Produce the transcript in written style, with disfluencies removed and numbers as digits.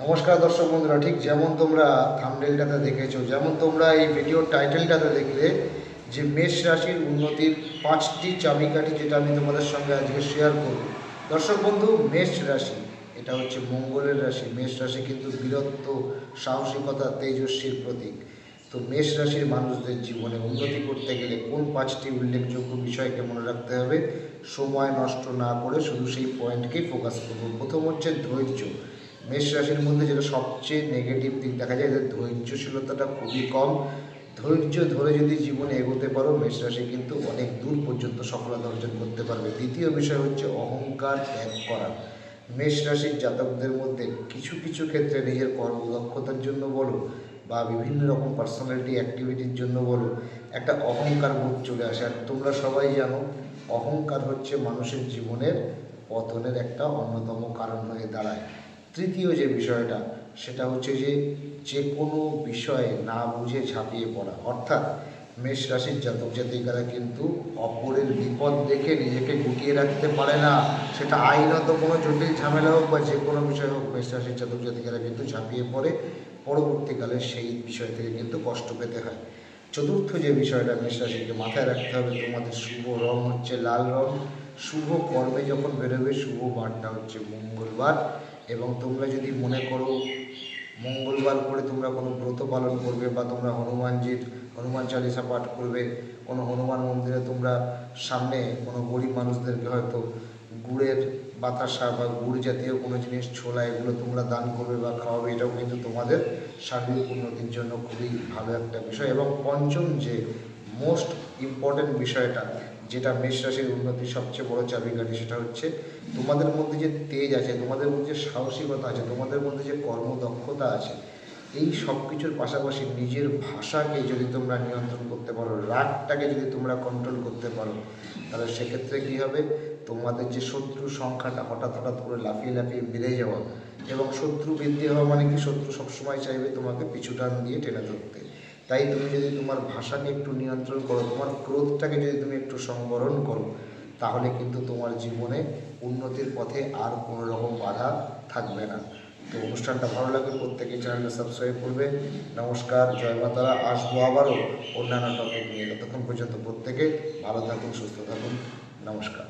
নমস্কার দর্শক বন্ধুরা, ঠিক যেমন তোমরা থাম্বনেলটাতে দেখেছো, যেমন তোমরা এই ভিডিওর টাইটেলটাতে দেখলে যে মেষ রাশির উন্নতির 5টি চাবিকাঠি, যেটা আমি তোমাদের সঙ্গে আজকে শেয়ার করব। দর্শক বন্ধু, মেষ রাশি এটা হচ্ছে মঙ্গলের রাশি। মেষ রাশি কিন্তু বীরত্ব, সাহসিকতা, তেজস্বীর প্রতীক। তো মেষ রাশির মানুষদের জীবনে উন্নতি করতে গেলে কোন 5টি উল্লেখযোগ্য বিষয়কে মনে রাখতে হবে, সময় নষ্ট না করে শুধু সেই পয়েন্টকেই ফোকাস করব। প্রথম হচ্ছে ধৈর্য। মেষ রাশির মধ্যে যেটা সবচেয়ে নেগেটিভ দিক দেখা যায়, এদের ধৈর্যশীলতাটা খুবই কম। ধৈর্য ধরে যদি জীবনে এগোতে পারো, মেষ রাশি কিন্তু অনেক দূর পর্যন্ত সফলতা অর্জন করতে পারবে। দ্বিতীয় বিষয় হচ্ছে অহংকার ত্যাগ করা। মেষ রাশির জাতকদের মধ্যে কিছু কিছু ক্ষেত্রে নিজের কর্মদক্ষতার জন্য বলো বা বিভিন্ন রকম পার্সোনালিটি অ্যাক্টিভিটির জন্য বলো, একটা অহংকার বোধ চলে আসে। আর তোমরা সবাই জানো, অহংকার হচ্ছে মানুষের জীবনের পতনের একটা অন্যতম কারণ হয়ে দাঁড়ায়। তৃতীয় যে বিষয়টা, সেটা হচ্ছে যে কোনো বিষয়ে না বুঝে ঝাঁপিয়ে পড়া। অর্থাৎ মেষ রাশির জাতক জাতিকারা কিন্তু অপরের বিপদ দেখে নিজেকে গুটিয়ে রাখতে পারে না। সেটা আইনত কোনো জটিল ঝামেলা হোক বা যে কোনো বিষয় হোক, মেষ রাশির জাতক জাতিকারা কিন্তু ঝাঁপিয়ে পড়ে, পরবর্তীকালে সেই বিষয় থেকে কিন্তু কষ্ট পেতে হয়। চতুর্থ যে বিষয়টা মেষ রাশিকে মাথায় রাখতে হবে, তোমাদের শুভ রং হচ্ছে লাল রং। শুভ কর্মে যখন বেরোবে, শুভ বারটা হচ্ছে মঙ্গলবার। এবং তোমরা যদি মনে করো মঙ্গলবার করে তোমরা কোনো ব্রত পালন করবে বা তোমরা হনুমান চালিসা পাঠ করবে, কোনো হনুমান মন্দিরে তোমরা সামনে কোনো গরিব মানুষদেরকে হয়তো গুড়ের বাতাসা বা গুড় জাতীয় কোনো জিনিস, ছোলা, এগুলো তোমরা দান করবে বা খাওয়াবে, এটাও কিন্তু তোমাদের শারীরিক উন্নতির জন্য খুবই ভালো একটা বিষয়। এবং পঞ্চম যে মোস্ট ইম্পর্ট্যান্ট বিষয়টা, যেটা মেষ রাশির উন্নতির সবচেয়ে বড় চাবিকাঠি, সেটা হচ্ছে তোমাদের মধ্যে যে তেজ আছে, তোমাদের মধ্যে যে সাহসিকতা আছে, তোমাদের মধ্যে যে কর্মদক্ষতা আছে, এই সব কিছুর পাশাপাশি নিজের ভাষাকে যদি তোমরা নিয়ন্ত্রণ করতে পারো, রাগটাকে যদি তোমরা কন্ট্রোল করতে পারো, তাহলে সেক্ষেত্রে কী হবে, তোমাদের যে শত্রু সংখ্যাটা হঠাৎ হঠাৎ করে লাফিয়ে লাফিয়ে বেড়ে যাওয়া, এবং শত্রু বৃদ্ধি হওয়া মানে কি, শত্রু সবসময় চাইবে তোমাকে পিছু টান দিয়ে টেনে ধরতে। তাই তুমি যদি তোমার ভাষাকে একটু নিয়ন্ত্রণ করো, তোমার ক্রোধটাকে যদি তুমি একটু সংবরণ করো, তাহলে কিন্তু তোমার জীবনে উন্নতির পথে আর কোনো রকম বাধা থাকবে না। তো অনুষ্ঠানটা ভালো লাগলে প্রত্যেকে চ্যানেলটা সাবস্ক্রাইব করবে। নমস্কার, জয় মাতারা। আসবো আবারও অন্যান্য টপিক নিয়ে। ততক্ষণ পর্যন্ত প্রত্যেকে ভালো থাকুন, সুস্থ থাকুন। নমস্কার।